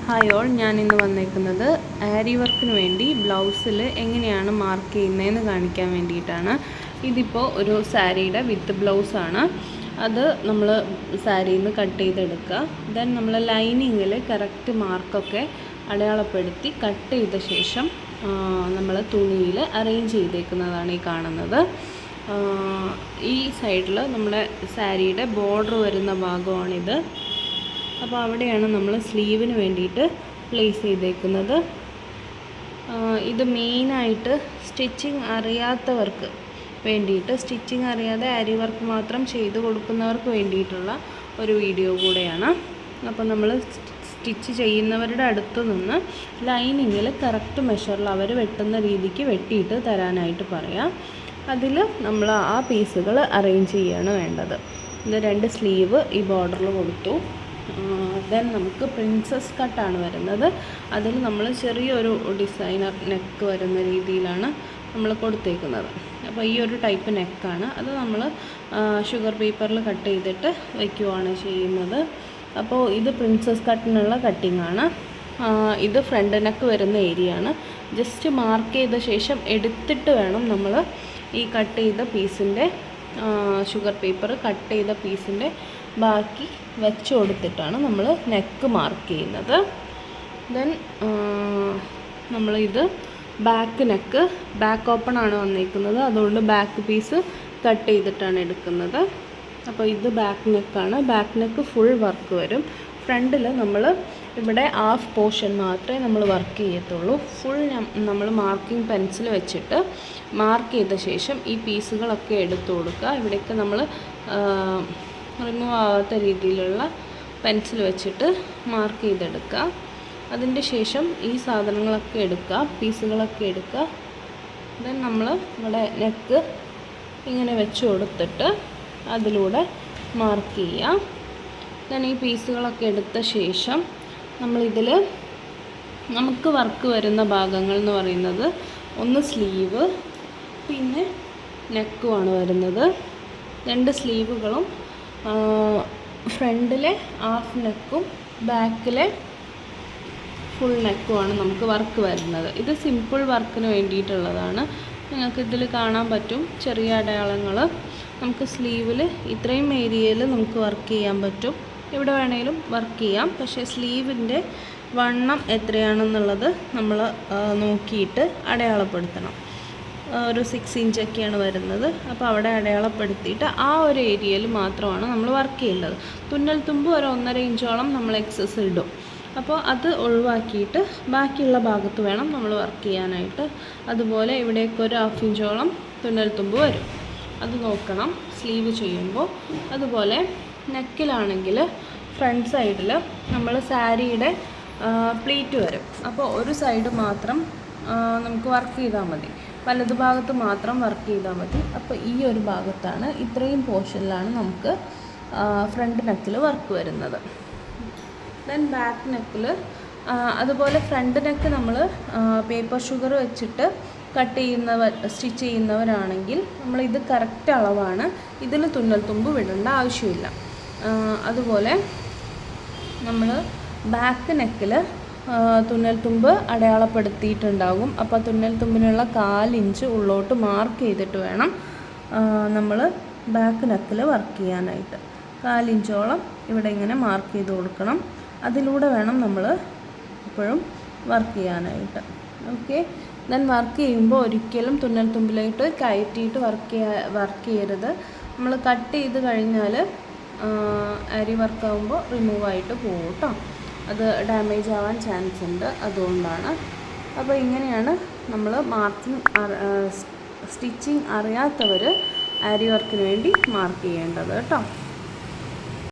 Hi all, ഞാൻ ഇന്ന് വന്നേക്കുന്നത് ആരി വർക്കിന് വേണ്ടി ബ്ലൗസിൽ എങ്ങനെയാണ് മാർക്ക് ചെയ്യുന്നതെന്ന് കാണിക്കാൻ വേണ്ടിയിട്ടാണ്. ഇതിപ്പോൾ ഒരു സാരിയുടെ വിത്ത് ബ്ലൗസാണ്. അത് നമ്മൾ സാരിയിൽ നിന്ന് കട്ട് ചെയ്തെടുക്കുക. ദെൻ നമ്മൾ ലൈനിങ്ങിൽ കറക്റ്റ് മാർക്കൊക്കെ അടയാളപ്പെടുത്തി കട്ട് ചെയ്ത ശേഷം നമ്മൾ തുണിയിൽ അറേഞ്ച് ചെയ്തേക്കുന്നതാണ് ഈ കാണുന്നത്. ഈ സൈഡിൽ നമ്മുടെ സാരിയുടെ ബോർഡർ വരുന്ന ഭാഗമാണിത്. അപ്പോൾ അവിടെയാണ് നമ്മൾ സ്ലീവിന് വേണ്ടിയിട്ട് പ്ലേസ് ചെയ്തേക്കുന്നത്. ഇത് മെയിനായിട്ട് സ്റ്റിച്ചിങ് അറിയാത്തവർക്ക് വേണ്ടിയിട്ട്, സ്റ്റിച്ചിങ് അറിയാതെ ആരി വർക്ക് മാത്രം ചെയ്ത് കൊടുക്കുന്നവർക്ക് വേണ്ടിയിട്ടുള്ള ഒരു വീഡിയോ കൂടെയാണ്. അപ്പോൾ നമ്മൾ സ്റ്റിച്ച് ചെയ്യുന്നവരുടെ അടുത്ത് നിന്ന് ലൈനിങ്ങിൽ കറക്റ്റ് മെഷറിൽ അവർ വെട്ടുന്ന രീതിക്ക് വെട്ടിയിട്ട് തരാനായിട്ട് പറയാം. അതിൽ നമ്മൾ ആ പീസുകൾ അറേഞ്ച് ചെയ്യുകയാണ് വേണ്ടത്. ഇത് 2 സ്ലീവ് ഈ ബോർഡറിൽ കൊടുത്തു. ദെൻ നമുക്ക് പ്രിൻസസ് കട്ടാണ് വരുന്നത്. അതിൽ നമ്മൾ ചെറിയൊരു ഡിസൈനർ നെക്ക് വരുന്ന രീതിയിലാണ് നമ്മൾ കൊടുത്തേക്കുന്നത്. അപ്പോൾ ഈ ഒരു ടൈപ്പ് നെക്കാണ്. അത് നമ്മൾ ഷുഗർ പേപ്പറിൽ കട്ട് ചെയ്തിട്ട് വയ്ക്കുകയാണ് ചെയ്യുന്നത്. അപ്പോൾ ഇത് പ്രിൻസസ് കട്ടിനുള്ള കട്ടിങ്ങാണ്. ഇത് ഫ്രണ്ട് നെക്ക് വരുന്ന ഏരിയയാണ്. ജസ്റ്റ് മാർക്ക് ചെയ്ത ശേഷം എടുത്തിട്ട് വേണം നമ്മൾ ഈ കട്ട് ചെയ്ത പീസിൻ്റെ ഷുഗർ പേപ്പർ കട്ട് ചെയ്ത പീസിൻ്റെ ബാക്കി വെച്ച് കൊടുത്തിട്ടാണ് നമ്മൾ നെക്ക് മാർക്ക് ചെയ്യുന്നത്. ദെൻ നമ്മളിത് ബാക്ക് നെക്ക്, ബാക്ക് ഓപ്പൺ ആണ് വന്നിരിക്കുന്നത്. അതുകൊണ്ട് ബാക്ക് പീസ് കട്ട് ചെയ്തിട്ടാണ് എടുക്കുന്നത്. അപ്പോൾ ഇത് ബാക്ക് നെക്കാണ്. ബാക്ക് നെക്ക് ഫുൾ വർക്ക് വരും. ഫ്രണ്ടിൽ നമ്മൾ ഇവിടെ ഹാഫ് പോർഷൻ മാത്രമേ നമ്മൾ വർക്ക് ചെയ്യത്തുള്ളൂ. ഫുൾ നമ്മൾ മാർക്കിംഗ് പെൻസിൽ വെച്ചിട്ട് മാർക്ക് ചെയ്ത ശേഷം ഈ പീസുകളൊക്കെ എടുത്തു കൊടുക്കുക. ഇവിടെയൊക്കെ നമ്മൾ റിമൂവ് ആവാത്ത രീതിയിലുള്ള പെൻസിൽ വെച്ചിട്ട് മാർക്ക് ചെയ്തെടുക്കുക. അതിൻ്റെ ശേഷം ഈ സാധനങ്ങളൊക്കെ എടുക്കുക, പീസുകളൊക്കെ എടുക്കുക. ദെൻ നമ്മൾ ഇവിടെ നെക്ക് ഇങ്ങനെ വെച്ച് കൊടുത്തിട്ട് അതിലൂടെ മാർക്ക് ചെയ്യുക. ദെൻ ഈ പീസുകളൊക്കെ എടുത്ത ശേഷം നമ്മളിതിൽ നമുക്ക് വർക്ക് വരുന്ന ഭാഗങ്ങൾ എന്ന് പറയുന്നത് ഒന്ന് സ്ലീവ്, പിന്നെ നെക്കുമാണ് വരുന്നത്. 2 സ്ലീവുകളും ഫ്രണ്ടിലെ ഹാഫ് നെക്കും ബാക്കിലെ ഫുൾ നെക്കുമാണ് നമുക്ക് വർക്ക് വരുന്നത്. ഇത് സിമ്പിൾ വർക്കിന് വേണ്ടിയിട്ടുള്ളതാണ്. നിങ്ങൾക്ക് ഇതിൽ കാണാൻ പറ്റും ചെറിയ അടയാളങ്ങൾ. നമുക്ക് സ്ലീവിൽ ഇത്രയും ഏരിയയിൽ നമുക്ക് വർക്ക് ചെയ്യാൻ പറ്റും. ഇവിടെ വേണമെങ്കിലും വർക്ക് ചെയ്യാം. പക്ഷേ സ്ലീവിൻ്റെ വണ്ണം എത്രയാണെന്നുള്ളത് നമ്മൾ നോക്കിയിട്ട് അടയാളപ്പെടുത്തണം. ഒരു 6 ഇഞ്ചൊക്കെയാണ് വരുന്നത്. അപ്പോൾ അവിടെ അടയാളപ്പെടുത്തിയിട്ട് ആ ഒരു ഏരിയയിൽ മാത്രമാണ് നമ്മൾ വർക്ക് ചെയ്യേണ്ടത്. തുന്നൽ തുമ്പ് ഒരു 1.5 ഇഞ്ചോളം നമ്മൾ എക്സസ് ഇടും. അപ്പോൾ അത് ഒഴിവാക്കിയിട്ട് ബാക്കിയുള്ള ഭാഗത്ത് വേണം നമ്മൾ വർക്ക് ചെയ്യാനായിട്ട്. അതുപോലെ ഇവിടേക്ക് ഒരു 1/2 ഇഞ്ചോളം തുന്നൽ തുമ്പ് വരും. അത് നോക്കണം സ്ലീവ് ചെയ്യുമ്പോൾ. അതുപോലെ നെക്കിലാണെങ്കിൽ ഫ്രണ്ട് സൈഡിൽ നമ്മൾ സാരിയുടെ പ്ലീറ്റ് വരും. അപ്പോൾ ഒരു സൈഡ് മാത്രം നമുക്ക് വർക്ക് ചെയ്താൽ മതി, വലതുഭാഗത്ത് മാത്രം വർക്ക് ചെയ്താൽ മതി. അപ്പോൾ ഈ ഒരു ഭാഗത്താണ്, ഇത്രയും പോർഷനിലാണ് നമുക്ക് ഫ്രണ്ട് നെക്കിൽ വർക്ക് വരുന്നത്. ദെൻ ബാക്ക് നെക്കിൽ അതുപോലെ ഫ്രണ്ട് നെക്ക് നമ്മൾ പേപ്പർ ഷുഗർ വെച്ചിട്ട് സ്റ്റിച്ച് ചെയ്യുന്നവരാണെങ്കിൽ നമ്മളിത് കറക്റ്റ് അളവാണ്. ഇതിൽ തുന്നൽ തുമ്പ് വിടേണ്ട ആവശ്യമില്ല. അതുപോലെ നമ്മൾ ബാക്ക് നെക്കിൽ തുന്നൽ തുമ്പ് അടയാളപ്പെടുത്തിയിട്ടുണ്ടാകും. അപ്പോൾ തുന്നൽ തുമ്പിനുള്ള 1/4 ഇഞ്ച് ഉള്ളോട്ട് മാർക്ക് ചെയ്തിട്ട് വേണം നമ്മൾ ബാക്ക് നെക്കിൽ വർക്ക് ചെയ്യാനായിട്ട്. 1/4 ഇഞ്ചോളം ഇവിടെ ഇങ്ങനെ മാർക്ക് ചെയ്ത് കൊടുക്കണം. അതിലൂടെ വേണം നമ്മൾ എപ്പോഴും വർക്ക് ചെയ്യാനായിട്ട്. ഓക്കെ. ദെൻ വർക്ക് ചെയ്യുമ്പോൾ ഒരിക്കലും തുന്നൽ തുമ്പിലായിട്ട് കയറ്റിയിട്ട് വർക്ക് ചെയ്യരുത്. നമ്മൾ കട്ട് ചെയ്ത് കഴിഞ്ഞാൽ ആരി വർക്കാകുമ്പോൾ റിമൂവായിട്ട് പോകും കേട്ടോ. അത് ഡാമേജ് ആവാൻ ചാൻസ് ഉണ്ട്. അതുകൊണ്ടാണ്. അപ്പോൾ ഇങ്ങനെയാണ് നമ്മൾ സ്റ്റിച്ചിങ് അറിയാത്തവർ ആരി വർക്കിന് വേണ്ടി മാർക്ക് ചെയ്യേണ്ടത് കേട്ടോ.